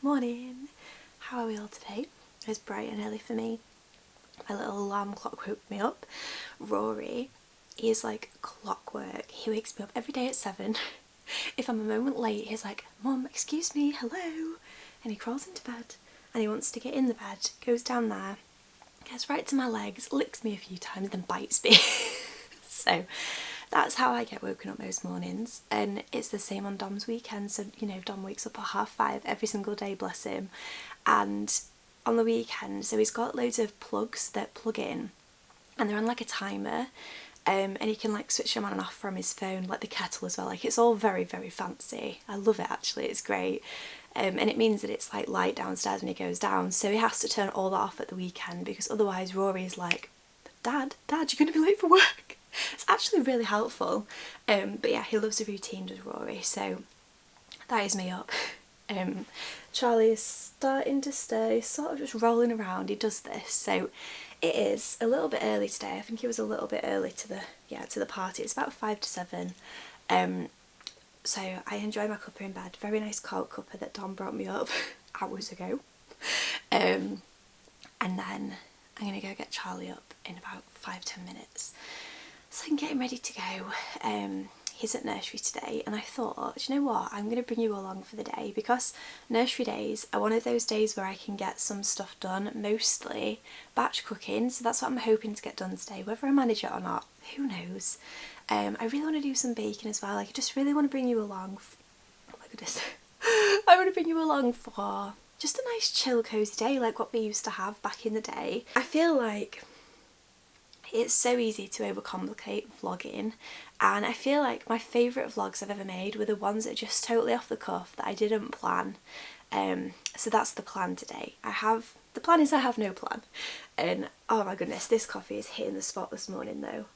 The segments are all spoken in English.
Morning! How are we all today? It's bright and early for me. My little alarm clock woke me up. Rory, he is like clockwork. He wakes me up every day at 7. If I'm a moment late, he's like, "Mum, excuse me, hello," and he crawls into bed and he wants to get in the bed, goes down there, gets right to my legs, licks me a few times, then bites me. So that's how I get woken up most mornings, and it's the same on Dom's weekends. So, you know, Dom wakes up at 5:30 every single day, bless him, and on the weekend, so he's got loads of plugs that plug in, and they're on like a timer, and he can like switch them on and off from his phone, like the kettle as well. Like, it's all very, very fancy. I love it actually, it's great. And it means that it's like light downstairs when he goes down, so he has to turn all that off at the weekend, because otherwise Rory's like, Dad, you're going to be late for work. It's actually really helpful. But yeah, he loves a routine, does Rory, so that is me up. Charlie is starting to stay, sort of just rolling around. He does this, so it is a little bit early today. I think it was a little bit early to the party. It's about 5 to 7. So I enjoy my cuppa in bed. Very nice cold cuppa that Dom brought me up hours ago. And then I'm going to go get Charlie up in about 5-10 minutes, so I can get him ready to go. He's at nursery today, and I thought, do you know what, I'm going to bring you along for the day, because nursery days are one of those days where I can get some stuff done, mostly batch cooking, so that's what I'm hoping to get done today. Whether I manage it or not, who knows. I really want to do some baking as well. Like, I just really want to bring you along, oh my goodness, I want to bring you along for just a nice chill cozy day like what we used to have back in the day. I feel like it's so easy to overcomplicate vlogging, and I feel like my favourite vlogs I've ever made were the ones that are just totally off the cuff, that I didn't plan. So that's the plan today. The plan is I have no plan. And oh my goodness, this coffee is hitting the spot this morning though.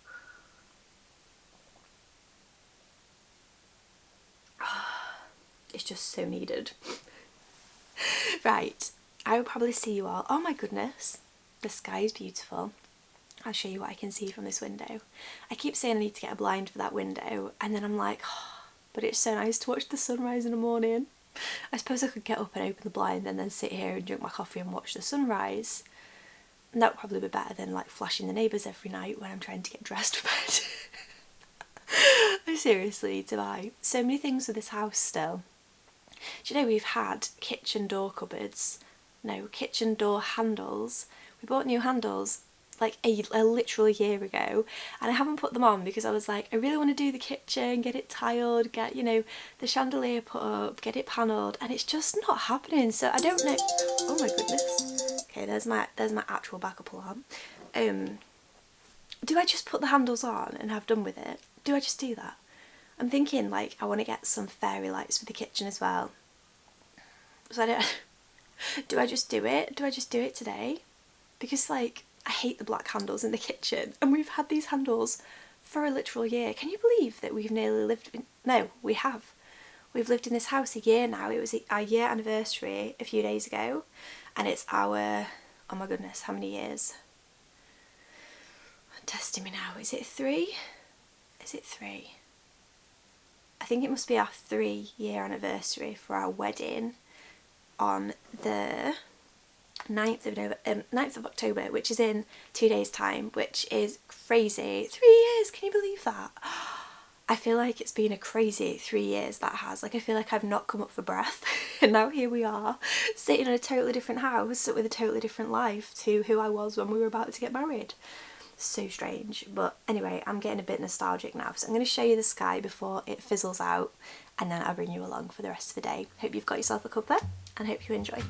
It's just so needed. Right, I will probably see you all. Oh my goodness, the sky is beautiful. I'll show you what I can see from this window. I keep saying I need to get a blind for that window, and then I'm like, oh, but it's so nice to watch the sunrise in the morning. I suppose I could get up and open the blind and then sit here and drink my coffee and watch the sunrise. And that would probably be better than like flashing the neighbours every night when I'm trying to get dressed for bed. I seriously need to buy so many things for this house still. Do you know we've had kitchen door cupboards? No, kitchen door handles. We bought new handles like a literal year ago, and I haven't put them on because I was like, I really want to do the kitchen, get it tiled, get, you know, the chandelier put up, get it panelled, and it's just not happening. So I don't know. Oh my goodness. Okay, there's my actual backup alarm. Do I just put the handles on and have done with it? Do I just do that? I'm thinking like I want to get some fairy lights for the kitchen as well. So I don't. Do I just do it? Do I just do it today? Because like, I hate the black handles in the kitchen, and we've had these handles for a literal year. Can you believe that we've nearly lived in... No, we have. We've lived in this house a year now. It was our year anniversary a few days ago, and it's our... Oh my goodness, how many years? Testing me now. Is it 3? Is it 3? I think it must be our 3-year anniversary for our wedding on the 9th of October, which is in 2 days time, which is crazy. 3 years, can you believe that? I feel like it's been a crazy 3 years that has. Like, I feel like I've not come up for breath and now here we are sitting in a totally different house with a totally different life to who I was when we were about to get married. So strange. But anyway, I'm getting a bit nostalgic now, so I'm going to show you the sky before it fizzles out, and then I'll bring you along for the rest of the day. Hope you've got yourself a cuppa and hope you enjoy.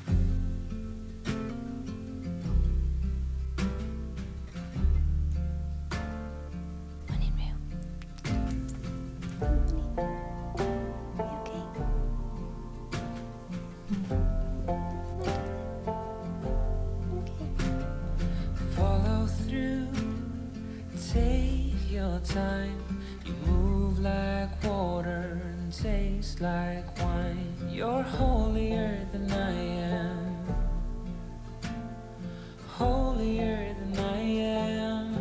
Time you move like water and taste like wine. You're holier than I am, holier than I am.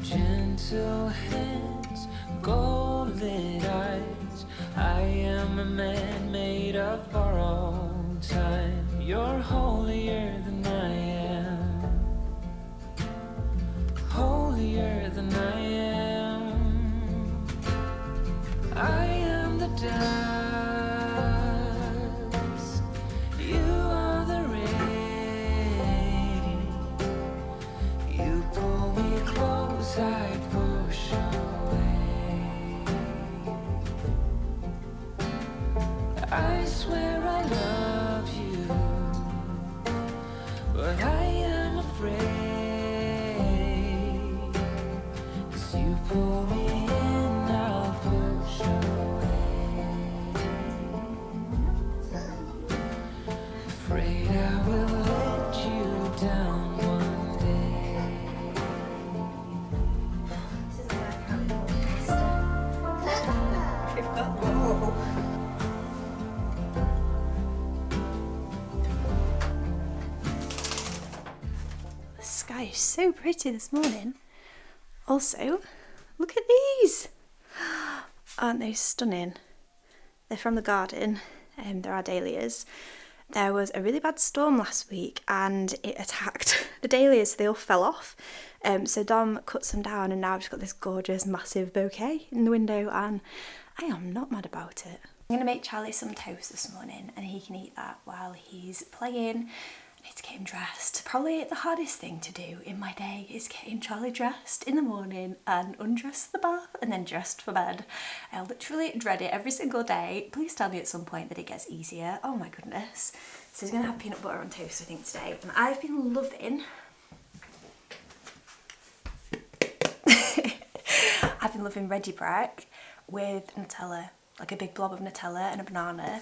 Gentle hands, gold lit eyes. I am a man made of borrowed time. You're holier than I am. Holier than I am. I am the dust. You are the rain. You pull me close, I push away. I swear I love you, but I am afraid. As you pull me in, I'll push away. Afraid I will let you down one day. We've got more. The sky is so pretty this morning. Also, look at these! Aren't they stunning? They're from the garden, they're our dahlias. There was a really bad storm last week and it attacked the dahlias, so they all fell off. So Dom cut some down and now I've just got this gorgeous massive bouquet in the window and I am not mad about it. I'm going to make Charlie some toast this morning and he can eat that while he's playing. I need to get him dressed. Probably the hardest thing to do in my day is getting Charlie dressed in the morning and undressed for the bath and then dressed for bed. I literally dread it every single day. Please tell me at some point that it gets easier. Oh my goodness. So he's going to have peanut butter on toast I think today. And I've been loving... I've been loving Reggie Breck with Nutella. Like a big blob of Nutella and a banana.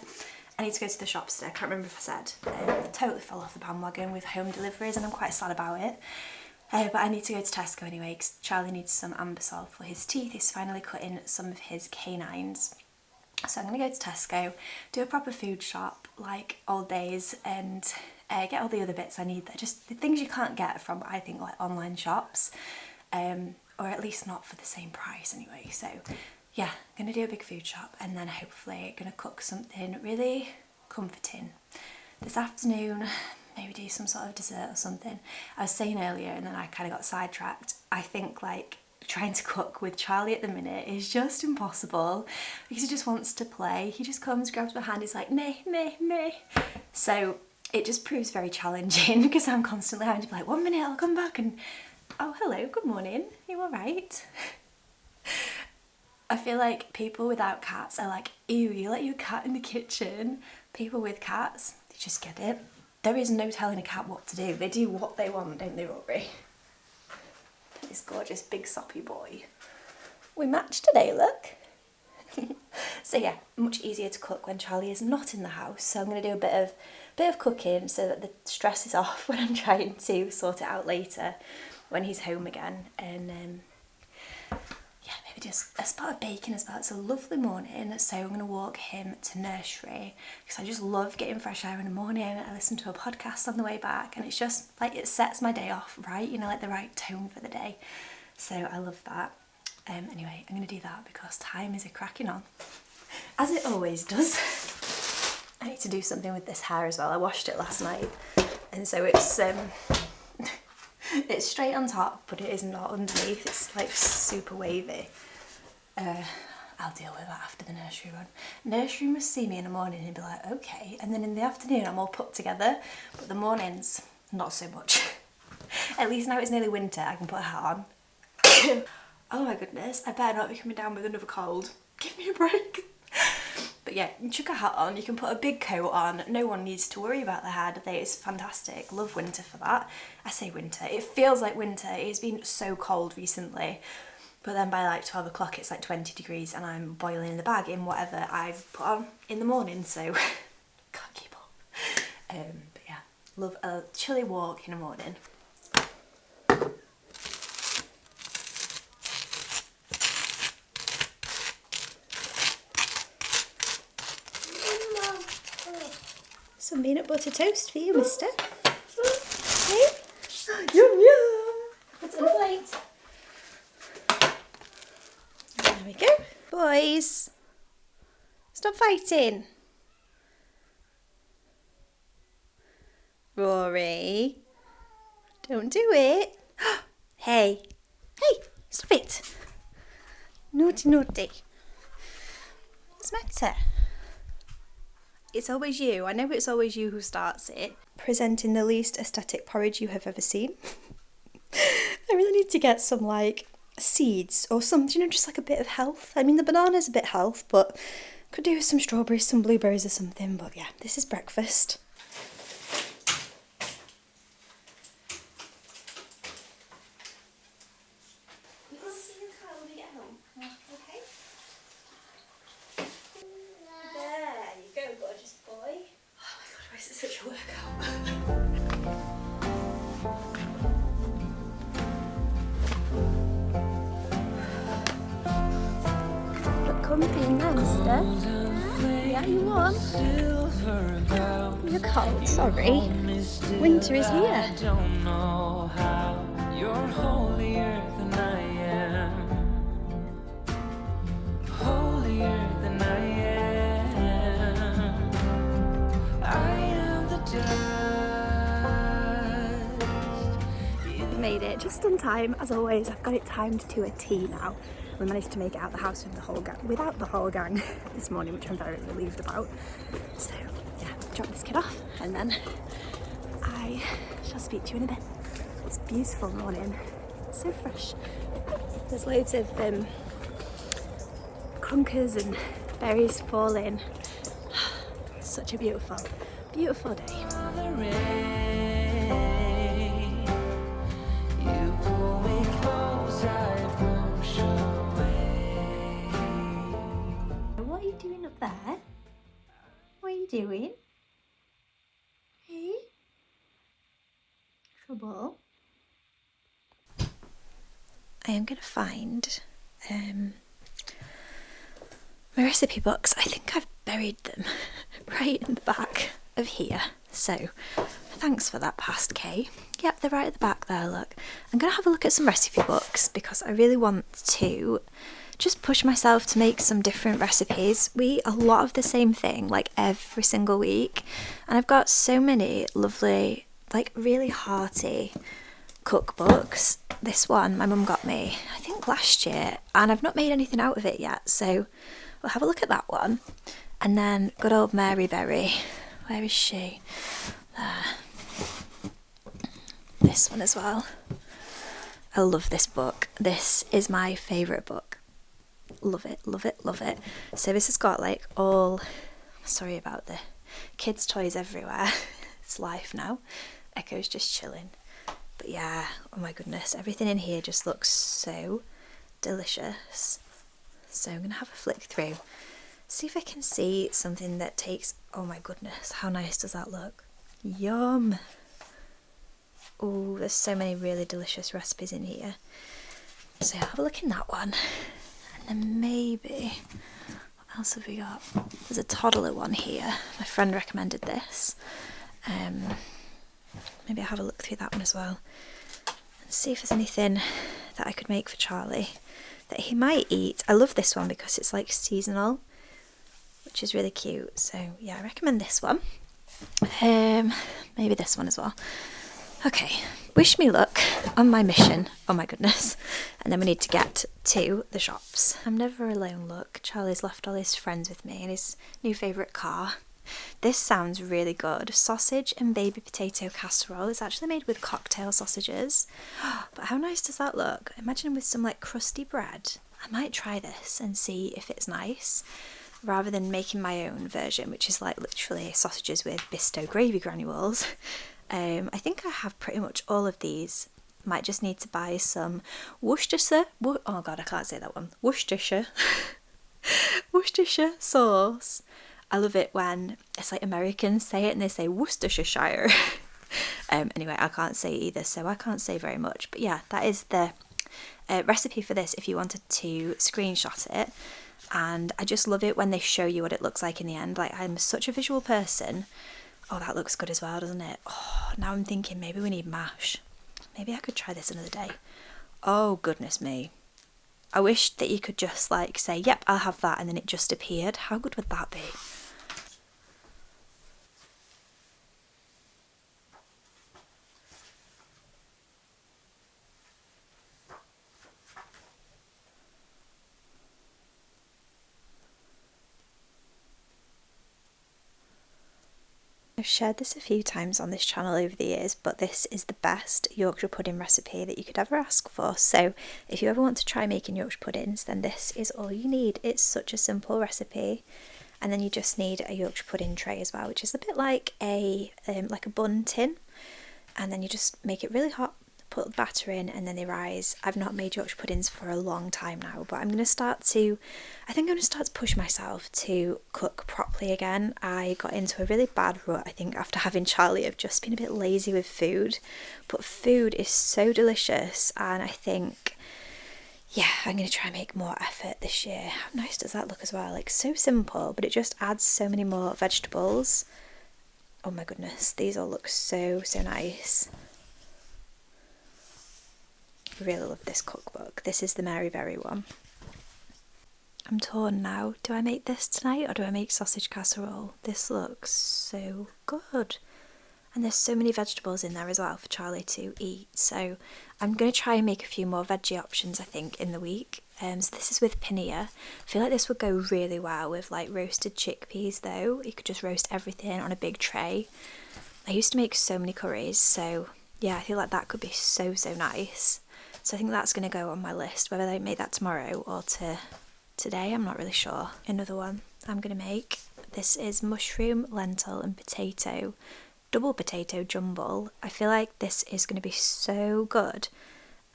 I need to go to the shops today, I can't remember if I said. Totally fell off the bandwagon with home deliveries and I'm quite sad about it. But I need to go to Tesco anyway because Charlie needs some Ambisol for his teeth. He's finally cutting some of his canines. So I'm going to go to Tesco, do a proper food shop like old days and get all the other bits I need. That just the things you can't get from, I think, like online shops. Or at least not for the same price anyway. So yeah, I'm going to do a big food shop and then hopefully going to cook something really comforting this afternoon, maybe do some sort of dessert or something. I was saying earlier and then I kind of got sidetracked. I think like trying to cook with Charlie at the minute is just impossible because he just wants to play. He just comes, grabs my hand, he's like, meh, meh, meh. So it just proves very challenging because I'm constantly having to be like, 1 minute, I'll come back and, oh, hello, good morning, are you all right? I feel like people without cats are like, ew, you let your cat in the kitchen. People with cats, they just get it. There is no telling a cat what to do. They do what they want, don't they, Rory? This gorgeous big soppy boy. We match today, look. So yeah, much easier to cook when Charlie is not in the house. So I'm going to do a bit of cooking so that the stress is off when I'm trying to sort it out later when he's home again. And yeah, maybe just a spot of bacon as well. It's a lovely morning, so I'm going to walk him to nursery because I just love getting fresh air in the morning. I listen to a podcast on the way back and it's just like it sets my day off right, you know, like the right tone for the day. So I love that. Anyway, I'm going to do that because time is cracking on, as it always does. I need to do something with this hair as well. I washed it last night and so it's it's straight on top, but it is not underneath. It's like super wavy. I'll deal with that after the nursery run. Nursery must see me in the morning and be like, okay. And then in the afternoon, I'm all put together. But the mornings, not so much. At least now it's nearly winter, I can put a hat on. Oh my goodness, I better not be coming down with another cold. Give me a break. But yeah, you chuck a hat on, you can put a big coat on, no one needs to worry about the hair, do they? It's fantastic, love winter for that. I say winter, it feels like winter, it's been so cold recently, but then by like 12 o'clock it's like 20 degrees and I'm boiling in the bag in whatever I've put on in the morning, so can't keep up. But yeah, love a chilly walk in the morning. Some peanut butter toast for you, mister. Hey? Yum yum! Put it on the plate. There we go. Boys, stop fighting. Rory, don't do it. Hey, hey, stop it. Naughty, naughty. What's the matter? It's always you. I know it's always you who starts it. Presenting the least aesthetic porridge you have ever seen. I really need to get some like seeds or something, you know, just like a bit of health. I mean, the banana's a bit health, but could do with some strawberries, some blueberries or something. But yeah, this is breakfast. We'll see you, Kyle, when we get home. Okay? There you go, gorgeous boy. Oh my god, why is it such a workout? Look comfy now, mister. Yeah, you warm? You're cold, sorry. Winter is here. You're holier than I am. Holier than I am. I am the dust. We made it just in time, as always. I've got it timed to a T now. We managed to make it out the house with the whole gang, without the whole gang this morning, which I'm very relieved about. So yeah, drop this kid off and then I shall speak to you in a bit. It's a beautiful morning, so fresh. There's loads of conkers and berries falling. Such a beautiful, beautiful day. You pull me close, I push away. What are you doing up there? What are you doing? Hey? Trouble? I am going to find my recipe books. I think I've buried them right in the back of here. So thanks for that, past Kay. Yep, they're right at the back there, look. I'm going to have a look at some recipe books because I really want to just push myself to make some different recipes. We eat a lot of the same thing like every single week, and I've got so many lovely, like really hearty cookbooks. This one my mum got me, I think last year, and I've not made anything out of it yet, so we'll have a look at that one. And then good old Mary Berry, where is she? There. This one as well. I love this book. This is my favourite book. Love it, love it, love it. So this has got like all, sorry about the kids' toys everywhere. It's life now. Echo's just chilling. But yeah, oh my goodness, everything in here just looks so delicious. So I'm going to have a flick through, see if I can see something that takes, oh my goodness, how nice does that look? Yum! Oh, there's so many really delicious recipes in here. So have a look in that one. And then maybe, what else have we got? There's a toddler one here. My friend recommended this. Maybe I'll have a look through that one as well. And see if there's anything that I could make for Charlie that he might eat. I love this one because it's like seasonal, which is really cute. So yeah, I recommend this one. Maybe this one as well. Okay, wish me luck on my mission. Oh my goodness. And then we need to get to the shops. I'm never alone, look. Charlie's left all his friends with me in his new favourite car. This sounds really good. Sausage and baby potato casserole. It's actually made with cocktail sausages. But how nice does that look? Imagine with some like crusty bread. I might try this and see if it's nice, rather than making my own version, which is like literally sausages with Bisto gravy granules. I think I have pretty much all of these. Might just need to buy some Worcestershire. Oh god, I can't say that one. Worcestershire. Worcestershire sauce. I love it when it's like Americans say it and they say Worcestershire. Anyway, I can't say either, so I can't say very much. But yeah, that is the recipe for this if you wanted to screenshot it. And I just love it when they show you what it looks like in the end. Like, I'm such a visual person. Oh, that looks good as well, doesn't it? Oh, now I'm thinking maybe we need mash. Maybe I could try this another day. Oh, goodness me. I wish that you could just like say, yep, I'll have that, and then it just appeared. How good would that be? I've shared this a few times on this channel over the years, but this is the best Yorkshire pudding recipe that you could ever ask for. So if you ever want to try making Yorkshire puddings, then this is all you need. It's such a simple recipe. And then you just need a Yorkshire pudding tray as well, which is a bit like a bun tin. And then you just make it really hot, put the batter in, and then they rise. I've not made Yorkshire puddings for a long time now, but I'm going to start to push myself to cook properly again. I got into a really bad rut, I think, after having Charlie, of just being a bit lazy with food. But food is so delicious, and I think, yeah, I'm going to try and make more effort this year. How nice does that look as well? Like, so simple, but it just adds so many more vegetables. Oh my goodness, these all look so nice. I really love this cookbook. This is the Mary Berry one. I'm torn now. Do I make this tonight or do I make sausage casserole? This looks so good. And there's so many vegetables in there as well for Charlie to eat. So I'm going to try and make a few more veggie options, I think, in the week. So this is with paneer. I feel like this would go really well with like roasted chickpeas though. You could just roast everything on a big tray. I used to make so many curries, so yeah, I feel like that could be so nice. So I think that's going to go on my list, whether I make that tomorrow or today, I'm not really sure. Another one I'm going to make, this is mushroom, lentil and potato, double potato jumble. I feel like this is going to be so good.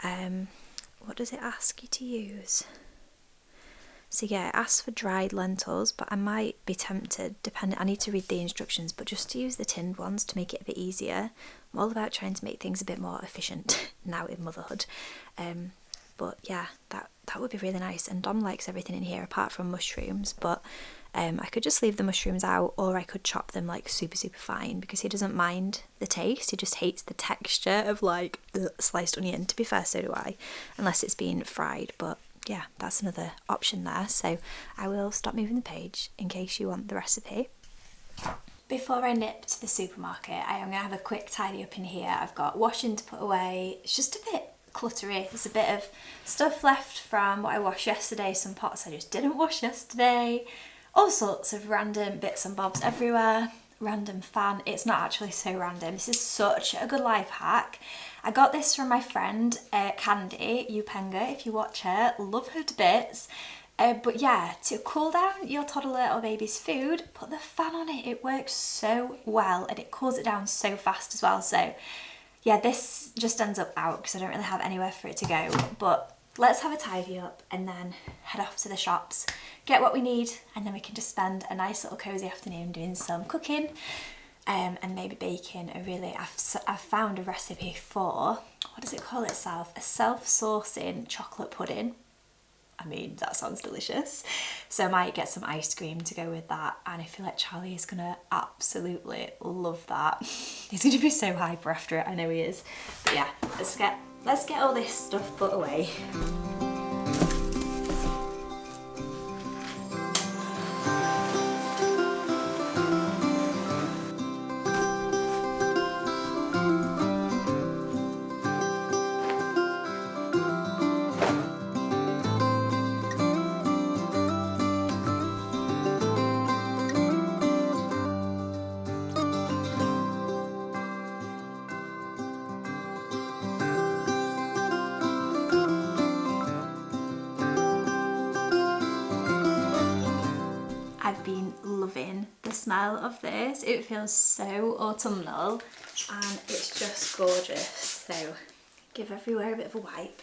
What does it ask you to use? So yeah, it asks for dried lentils, but I might be tempted, I need to read the instructions, but just to use the tinned ones to make it a bit easier. I'm all about trying to make things a bit more efficient now in motherhood. But yeah, that would be really nice. And Dom likes everything in here apart from mushrooms, but I could just leave the mushrooms out, or I could chop them like super fine, because he doesn't mind the taste. He just hates the texture of like the sliced onion. To be fair, so do I, unless it's been fried. But yeah, that's another option there. So I will stop moving the page in case you want the recipe. Before I nip to the supermarket, I am going to have a quick tidy up in here. I've got washing to put away. It's just a bit cluttery. There's a bit of stuff left from what I washed yesterday, some pots I just didn't wash yesterday, all sorts of random bits and bobs everywhere. Random fan. It's not actually so random. This is such a good life hack. I got this from my friend Candy Upenga. If you watch her, love her to bits. But yeah, to cool down your toddler or baby's food, put the fan on it. It works so well and it cools it down so fast as well. So yeah, this just ends up out because I don't really have anywhere for it to go. But let's have a tidy up and then head off to the shops, get what we need, and then we can just spend a nice little cosy afternoon doing some cooking and maybe baking I've found a recipe for, what does it call itself? A self-saucing chocolate pudding. I mean, that sounds delicious. So I might get some ice cream to go with that, and I feel like Charlie is gonna absolutely love that. He's gonna be so hyper after it, I know he is. But yeah, let's get all this stuff put away. I've been loving the smell of this. It feels so autumnal and it's just gorgeous. So give everywhere a bit of a wipe.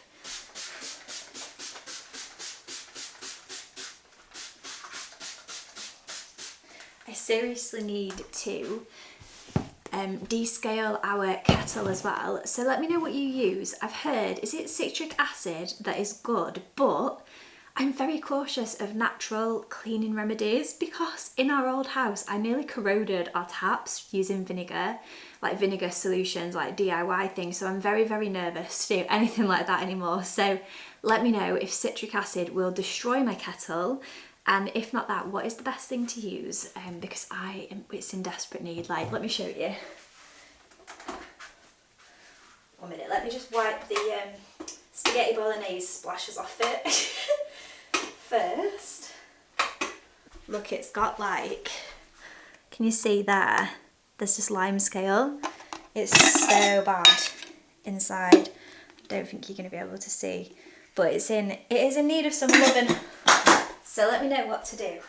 I seriously need to descale our kettle as well. So let me know what you use. I've heard, is it citric acid that is good, but I'm very cautious of natural cleaning remedies because in our old house I nearly corroded our taps using vinegar, like vinegar solutions, like DIY things. So I'm very nervous to do anything like that anymore. So let me know if citric acid will destroy my kettle, and if not that, what is the best thing to use? Because it's in desperate need. Like, let me show you. 1 minute, let me just wipe the spaghetti bolognese splashes off it. First, look, it's got like, can you see there? There's just lime scale. It's so bad inside. Don't think you're going to be able to see, but it is in need of some loving. So let me know what to do.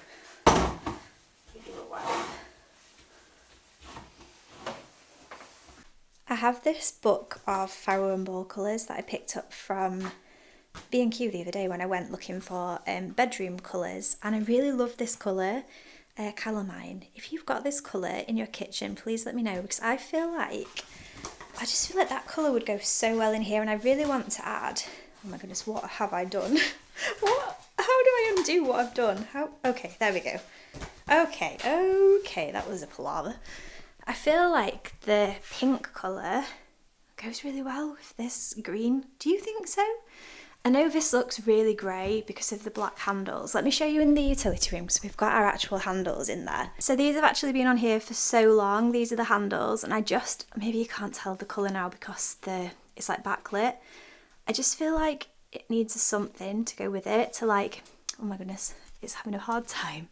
Give you a wipe. I have this book of Farrow and Ball colours that I picked up from B&Q the other day when I went looking for bedroom colours, and I really love this colour, calamine. If you've got this colour in your kitchen, please let me know, because I just feel like that colour would go so well in here, and I really want to add, oh my goodness, what have I done? How do I undo what I've done? Okay, there we go. Okay, that was a palaver. I feel like the pink colour goes really well with this green. Do you think so? I know this looks really grey because of the black handles. Let me show you in the utility room, because we've got our actual handles in there. So these have actually been on here for so long. These are the handles, and maybe you can't tell the colour now because it's like backlit. I just feel like it needs something to go with it to like, oh my goodness, it's having a hard time.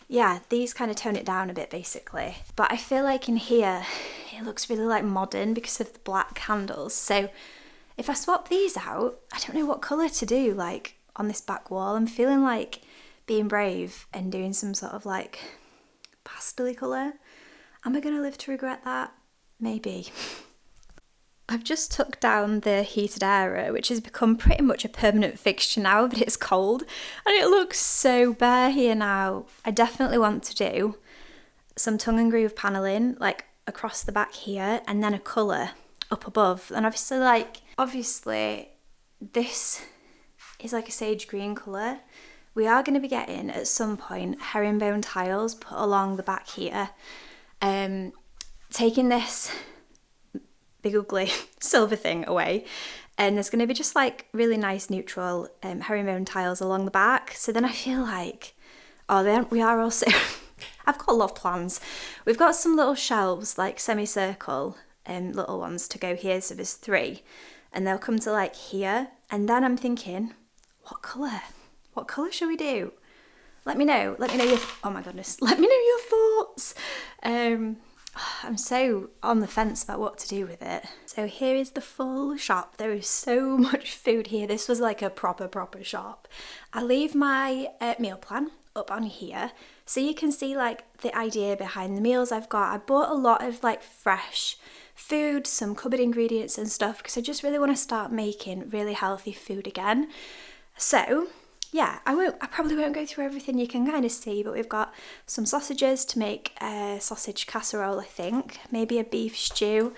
Yeah, these kind of tone it down a bit basically. But I feel like in here, it looks really like modern because of the black handles. So if I swap these out, I don't know what colour to do like on this back wall. I'm feeling like being brave and doing some sort of like pastel-y colour. Am I going to live to regret that? Maybe. I've just took down the heated area, which has become pretty much a permanent fixture now that it's cold, and it looks so bare here now. I definitely want to do some tongue and groove panelling like across the back here, and then a colour up above. And obviously this is like a sage green colour. We are going to be getting at some point herringbone tiles put along the back here. Taking this big ugly silver thing away, and there's going to be just like really nice neutral herringbone tiles along the back. So then I feel like, we are also I've got a lot of plans. We've got some little shelves like semicircle little ones to go here, so there's 3, and they'll come to like here. And then I'm thinking, what colour should we do? Let me know your oh my goodness, let me know your thoughts. I'm so on the fence about what to do with it. So here is the full shop. There is so much food here. This was like a proper shop. I leave my meal plan up on here so you can see like the idea behind the meals I've got. I bought a lot of like fresh food, some cupboard ingredients and stuff, because I just really want to start making really healthy food again. So yeah, I probably won't go through everything you can kind of see, but we've got some sausages to make a sausage casserole, I think, maybe a beef stew,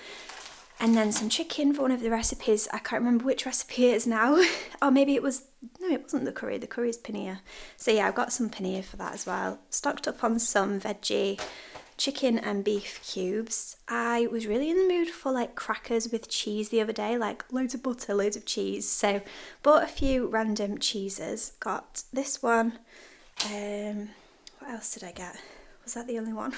and then some chicken for one of the recipes. I can't remember which recipe it is now. Or maybe it wasn't the curry is paneer. So yeah, I've got some paneer for that as well. Stocked up on some veggie chicken and beef cubes. I was really in the mood for like crackers with cheese the other day, like loads of butter, loads of cheese. So bought a few random cheeses. Got this one. What else did I get? Was that the only one?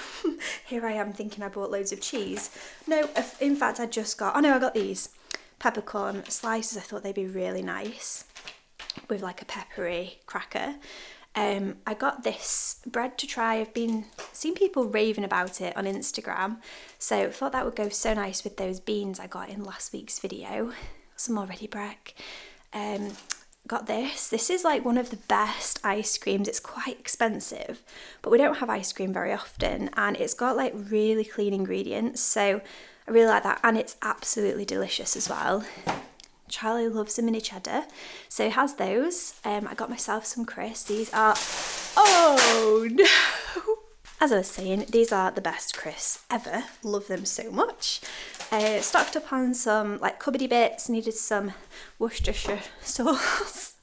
Here I am thinking I bought loads of cheese. No, in fact I got these peppercorn slices. I thought they'd be really nice with like a peppery cracker. I got this bread to try. I've been seeing people raving about it on Instagram, so I thought that would go so nice with those beans I got in last week's video. Some more ready break. Got this. This is like one of the best ice creams. It's quite expensive, but we don't have ice cream very often, and it's got like really clean ingredients, so I really like that, and it's absolutely delicious as well. Charlie loves a mini cheddar, so he has those. I got myself some crisps. These are, oh no! As I was saying, these are the best crisps ever. Love them so much. Stocked up on some like cupboardy bits. Needed some Worcestershire sauce,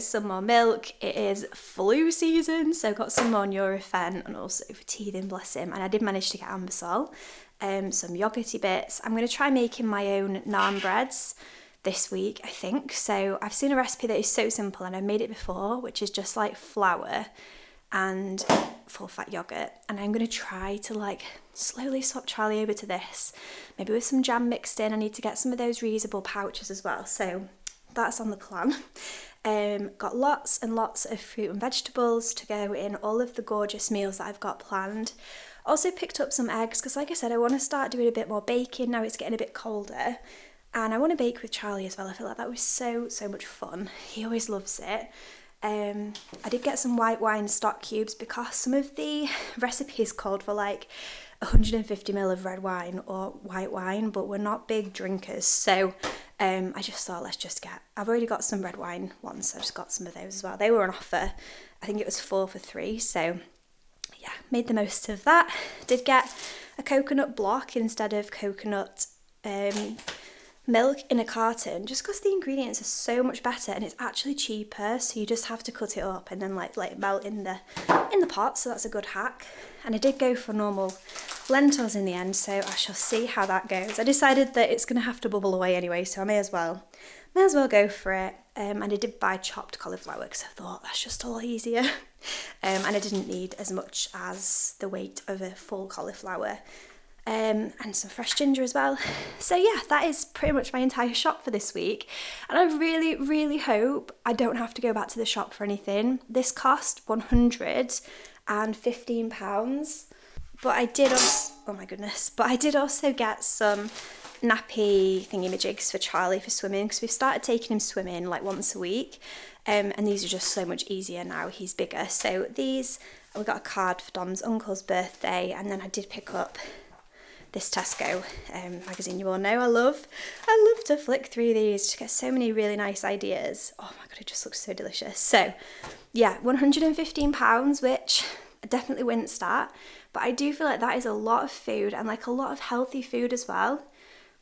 some more milk. It is flu season, so got some more Nurofen, and also for teething, bless him. And I did manage to get Ambisol. Some yogurty bits. I'm going to try making my own naan breads this week, I think. So I've seen a recipe that is so simple, and I've made it before, which is just like flour and full fat yogurt, and I'm going to try to like slowly swap Charlie over to this, maybe with some jam mixed in. I need to get some of those reusable pouches as well, so that's on the plan. Got lots and lots of fruit and vegetables to go in all of the gorgeous meals that I've got planned. Also picked up some eggs because, like I said, I want to start doing a bit more baking now it's getting a bit colder. And I want to bake with Charlie as well. I feel like that was so much fun. He always loves it. I did get some white wine stock cubes because some of the recipes called for like 150ml of red wine or white wine, but we're not big drinkers. So I just thought, I've already got some red wine ones, so I just got some of those as well. They were on offer. I think it was 4 for 3. So yeah, made the most of that. Did get a coconut block instead of coconut milk in a carton, just because the ingredients are so much better and it's actually cheaper. So you just have to cut it up and then like let it melt in the pot. So that's a good hack. And I did go for normal lentils in the end, so I shall see how that goes. I decided that it's going to have to bubble away anyway, so I may as well go for it. And I did buy chopped cauliflower because I thought that's just a lot easier. And I didn't need as much as the weight of a full cauliflower. And some fresh ginger as well. So yeah, that is pretty much my entire shop for this week. And I really hope I don't have to go back to the shop for anything. This cost £115. But I did also, oh my goodness, but I did also get some nappy thingy-majigs for Charlie for swimming, because we've started taking him swimming like once a week. And these are just so much easier now he's bigger. So these, we got a card for Dom's uncle's birthday, and then I did pick up this Tesco magazine. You all know I love to flick through these to get so many really nice ideas. Oh my god, it just looks so delicious. So yeah, £115, which I definitely wouldn't start, but I do feel like that is a lot of food and like a lot of healthy food as well.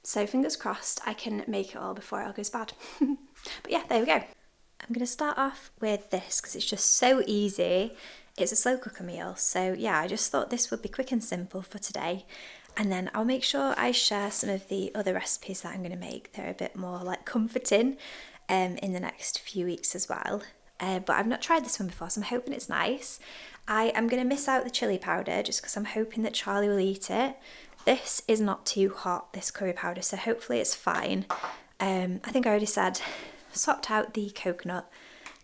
So fingers crossed I can make it all before it all goes bad. But yeah, there we go. I'm going to start off with this because it's just so easy. It's a slow cooker meal. So yeah, I just thought this would be quick and simple for today. And then I'll make sure I share some of the other recipes that I'm going to make. They're a bit more like comforting in the next few weeks as well. But I've not tried this one before, so I'm hoping it's nice. I am going to miss out the chilli powder just because I'm hoping that Charlie will eat it. This is not too hot, this curry powder, so hopefully it's fine. I think I already said I swapped out the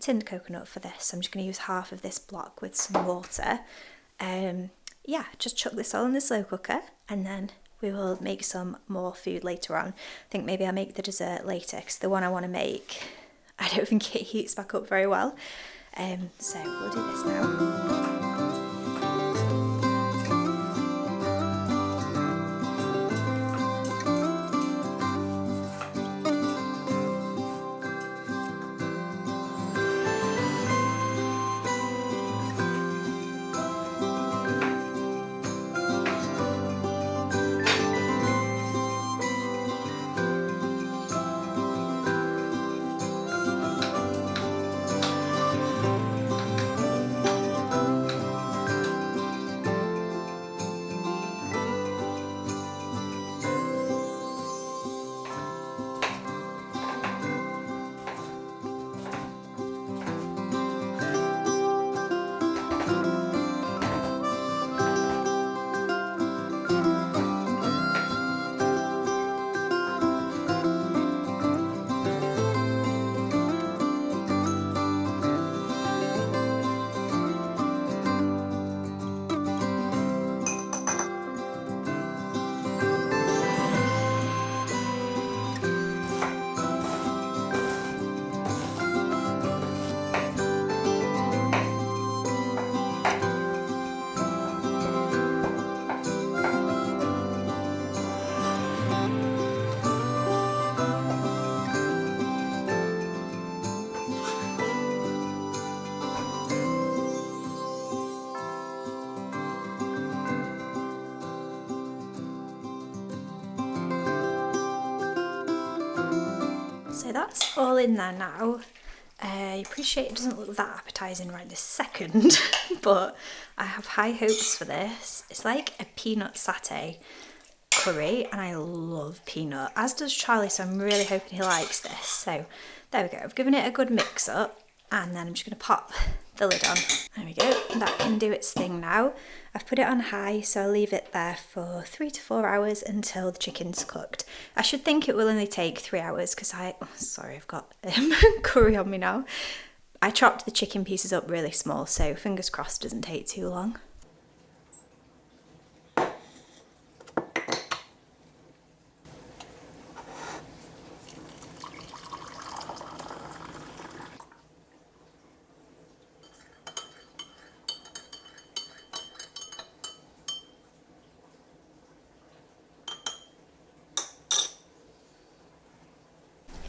tinned coconut for this. So I'm just going to use half of this block with some water. Yeah, just chuck this all in the slow cooker and then we will make some more food later on. I think maybe I'll make the dessert later because the one I want to make, I don't think it heats back up very well. So we'll do this now. So that's all in there now. I appreciate it doesn't look that appetising right this second, but I have high hopes for this. It's like a peanut satay curry and I love peanut, as does Charlie, so I'm really hoping he likes this. So there we go, I've given it a good mix up and then I'm just going to pop the lid on. There we go, that can do its thing now. I've put it on high, so I'll leave it there for 3 to 4 hours until the chicken's cooked. I should think it will only take 3 hours because I've got curry on me now. I chopped the chicken pieces up really small, so fingers crossed it doesn't take too long.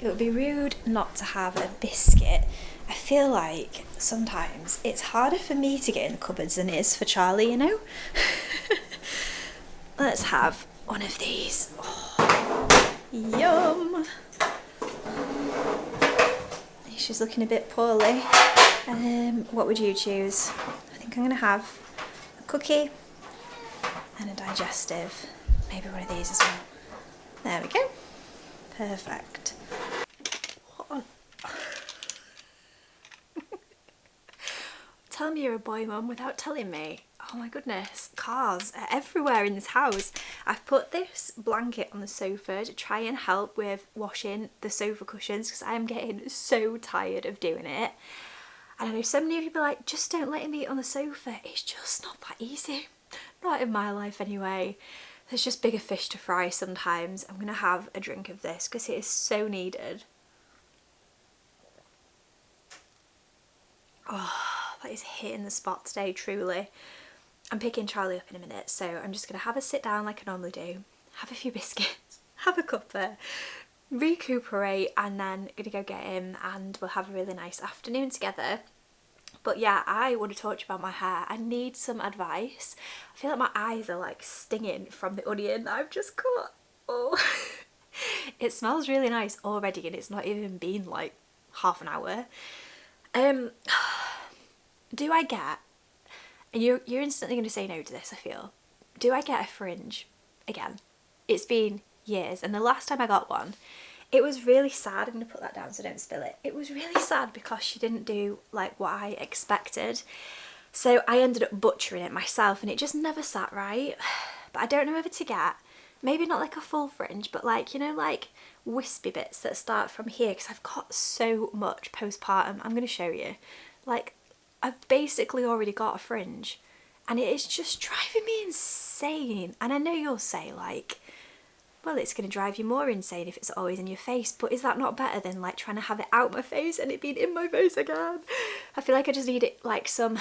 it would be rude not to have a biscuit. I feel like sometimes it's harder for me to get in the cupboards than it is for Charlie, you know? Let's have one of these. Oh, yum! She's looking a bit poorly. What would you choose? I think I'm going to have a cookie and a digestive. Maybe one of these as well. There we go. Perfect. Tell me you're a boy, Mum, without telling me. Oh my goodness, cars are everywhere in this house. I've put this blanket on the sofa to try and help with washing the sofa cushions because I am getting so tired of doing it. And I know so many of you be like, just don't let him eat on the sofa. It's just not that easy. Not in my life anyway. There's just bigger fish to fry sometimes. I'm going to have a drink of this because it is so needed. Oh, that is hitting the spot today, truly. I'm picking Charlie up in a minute, so I'm just going to have a sit down like I normally do, have a few biscuits, have a cuppa, recuperate, and then going to go get him and we'll have a really nice afternoon together. But yeah, I want to talk to you about my hair. I need some advice. I feel like my eyes are like stinging from the onion that I've just cut. Oh, it smells really nice already and it's not even been like half an hour. Do I get, and you're instantly going to say no to this, I feel, do I get a fringe again? It's been years, and the last time I got one, it was really sad. I'm going to put that down so I don't spill it. It was really sad because she didn't do like what I expected. So I ended up butchering it myself and it just never sat right. But I don't know whether to get, maybe not like a full fringe, but like, you know, like wispy bits that start from here because I've got so much postpartum. I'm going to show you. Like, I've basically already got a fringe and it is just driving me insane. And I know you'll say like, well, it's going to drive you more insane if it's always in your face, but is that not better than like trying to have it out my face and it being in my face again? I feel like I just need it like some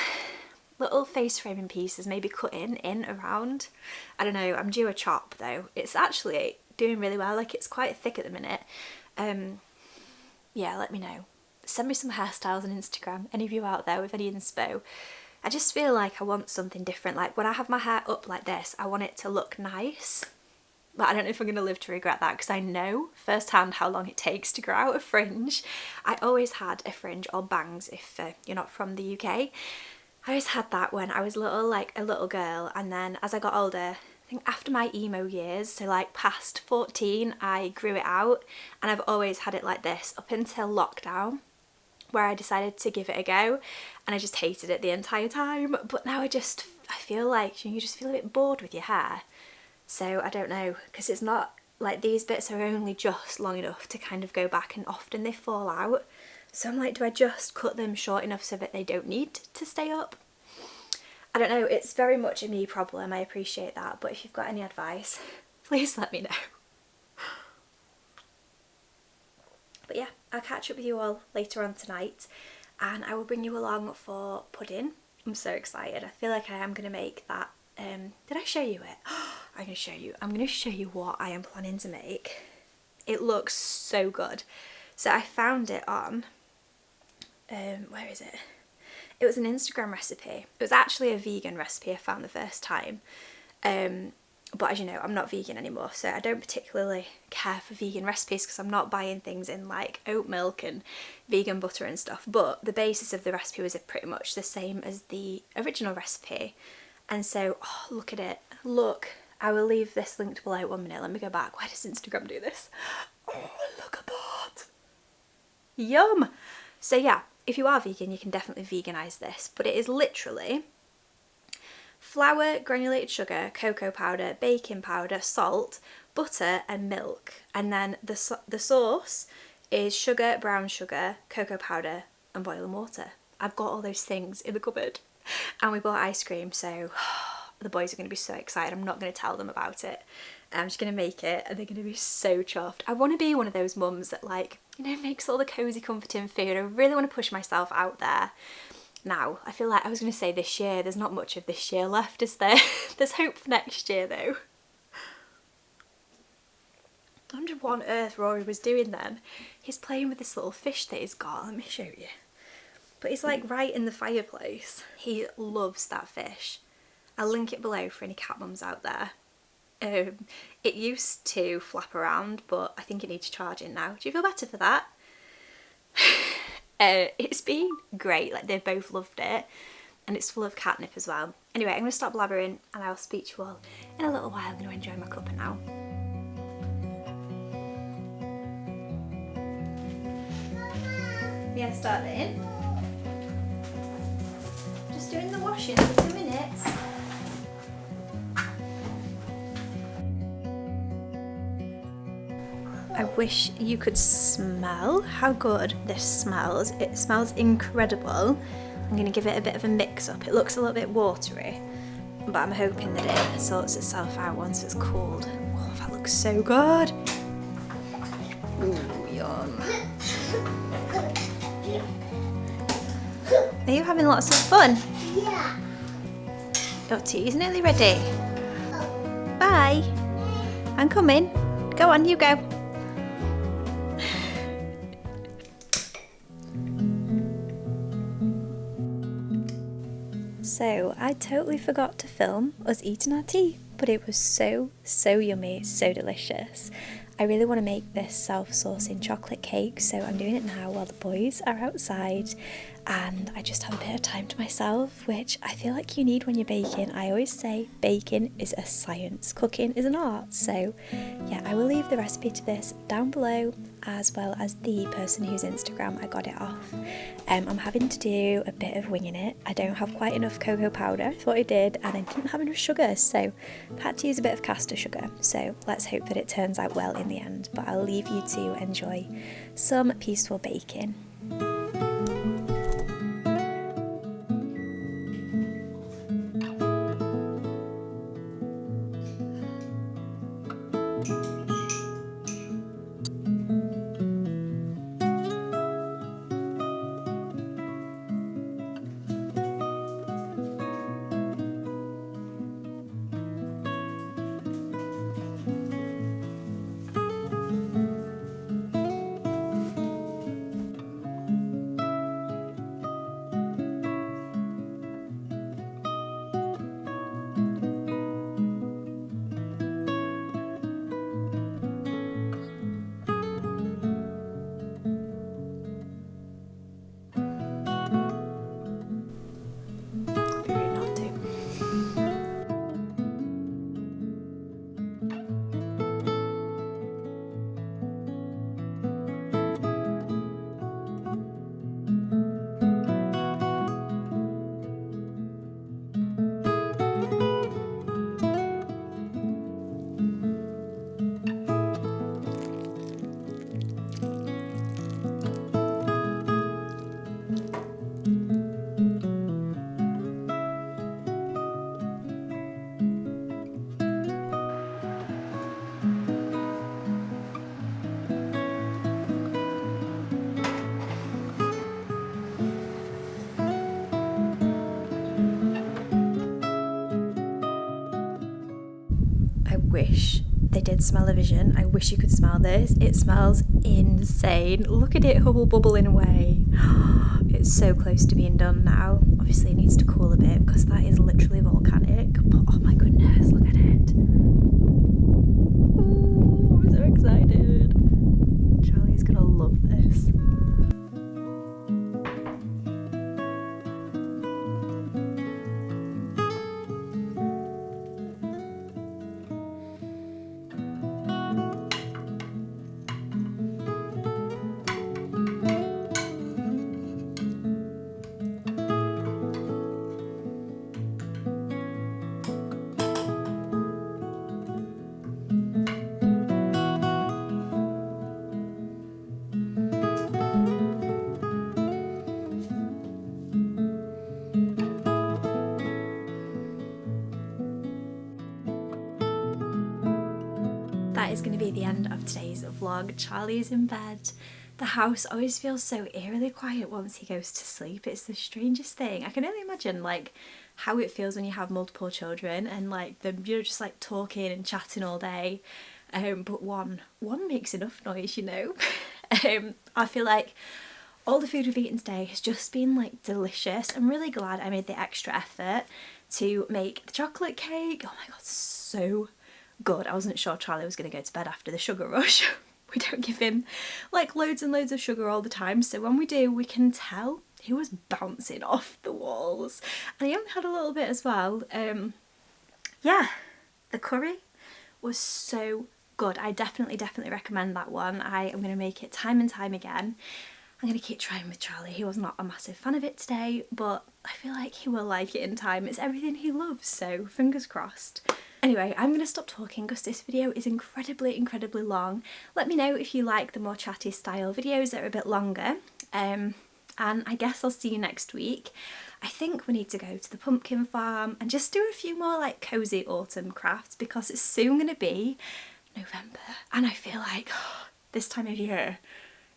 little face framing pieces, maybe cut in around. I don't know, I'm due a chop though. It's actually doing really well, like it's quite thick at the minute. Yeah, let me know. Send me some hairstyles on Instagram, any of you out there with any inspo. I just feel like I want something different. Like when I have my hair up like this, I want it to look nice. But I don't know if I'm going to live to regret that because I know firsthand how long it takes to grow out a fringe. I always had a fringe or bangs if you're not from the UK. I always had that when I was little, like a little girl, and then as I got older, I think after my emo years, so like past 14, I grew it out and I've always had it like this up until lockdown, where I decided to give it a go and I just hated it the entire time. But now I feel like you just feel a bit bored with your hair. So I don't know, because it's not like these bits are only just long enough to kind of go back and often they fall out. So I'm like, do I just cut them short enough so that they don't need to stay up? I don't know, it's very much a me problem, I appreciate that, but if you've got any advice, please let me know. But yeah, I'll catch up with you all later on tonight and I will bring you along for pudding. I'm so excited. I feel like I am going to make that. Did I show you it? I'm going to show you. I'm going to show you what I am planning to make. It looks so good. So I found it on, where is it? It was an Instagram recipe. It was actually a vegan recipe I found the first time. But as you know, I'm not vegan anymore, so I don't particularly care for vegan recipes because I'm not buying things in like oat milk and vegan butter and stuff. But the basis of the recipe was pretty much the same as the original recipe. And so, oh, look at it. Look, I will leave this linked below. 1 minute, let me go back. Why does Instagram do this? Oh, look at that. Yum. So yeah, if you are vegan, you can definitely veganise this. But it is literally flour, granulated sugar, cocoa powder, baking powder, salt, butter and milk. And then the sauce is sugar, brown sugar, cocoa powder and boiling water. I've got all those things in the cupboard. And we bought ice cream, so the boys are going to be so excited. I'm not going to tell them about it. I'm just going to make it and they're going to be so chuffed. I want to be one of those mums that, like, you know, makes all the cosy comforting food. I really want to push myself out there. Now, I feel like I was going to say this year, there's not much of this year left, is there? There's hope for next year though. 100%. what on earth Rory was doing then. He's playing with this little fish that he's got. Let me show you. But he's like right in the fireplace. He loves that fish. I'll link it below for any cat mums out there. It used to flap around, but I think it needs charging now. Do you feel better for that? It's been great, like they've both loved it, and it's full of catnip as well. Anyway, I'm going to stop blabbering and I'll speak to you all in a little while. I'm going to enjoy my cuppa now. Yeah, start it in. Just doing the washing for 2 minutes. I wish you could smell how good this smells. It smells incredible. I'm going to give it a bit of a mix up. It looks a little bit watery, but I'm hoping that it sorts itself out once it's cooled. Oh, that looks so good. Ooh, yum. Are you having lots of fun? Yeah. Your tea's nearly ready. Bye. I'm coming. Go on, you go. So I totally forgot to film us eating our tea, but it was so yummy, so delicious. I really want to make this self-saucing chocolate cake, so I'm doing it now while the boys are outside, and I just have a bit of time to myself, which I feel like you need when you're baking. I always say baking is a science, cooking is an art. So yeah, I will leave the recipe to this down below, as well as the person whose Instagram I got it off. I'm having to do a bit of winging it. I don't have quite enough cocoa powder. I thought I did, and I didn't have enough sugar, so I've had to use a bit of caster sugar. So let's hope that it turns out well in the end, but I'll leave you to enjoy some peaceful baking. I wish they did smell-o-vision. I wish you could smell this. It smells insane. Look at it bubbling away. It's so close to being done now. Obviously it needs to cool a bit because that is literally volcanic, but oh my goodness, look at it. Ooh, I'm so excited. Charlie's gonna love this. That is going to be the end of today's vlog. Charlie is in bed. The house always feels so eerily quiet once he goes to sleep. It's the strangest thing. I can only imagine like how it feels when you have multiple children and like you're just like talking and chatting all day. but one makes enough noise, you know. I feel like all the food we've eaten today has just been like delicious. I'm really glad I made the extra effort to make the chocolate cake. Oh my god, so good. I wasn't sure Charlie was going to go to bed after the sugar rush. We don't give him like loads and loads of sugar all the time, so when we do, we can tell he was bouncing off the walls. And he only had a little bit as well. Yeah, the curry was so good. I definitely recommend that one. I am going to make it time and time again. I'm going to keep trying with Charlie. He was not a massive fan of it today, but I feel like he will like it in time. It's everything he loves, so fingers crossed. Anyway, I'm going to stop talking because this video is incredibly long. Let me know if you like the more chatty style videos that are a bit longer. And I guess I'll see you next week. I think we need to go to the pumpkin farm and just do a few more like cosy autumn crafts because it's soon going to be November. And I feel like this time of year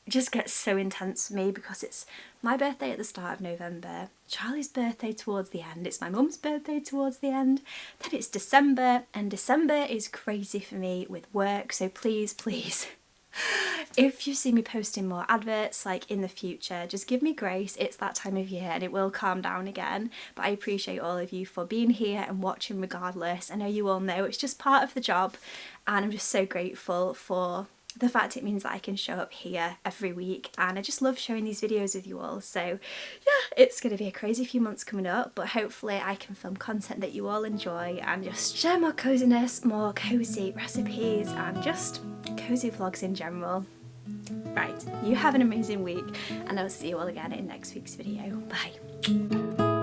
it just gets so intense for me because it's my birthday at the start of November, Charlie's birthday towards the end, it's my mum's birthday towards the end, then it's December, and December is crazy for me with work, so please, if you see me posting more adverts like in the future, just give me grace. It's that time of year and it will calm down again, but I appreciate all of you for being here and watching regardless. I know you all know it's just part of the job, and I'm just so grateful for the fact it means that I can show up here every week, and I just love sharing these videos with you all. So yeah, it's going to be a crazy few months coming up, but hopefully I can film content that you all enjoy and just share more coziness, more cozy recipes and just cozy vlogs in general. Right, you have an amazing week and I'll see you all again in next week's video. Bye.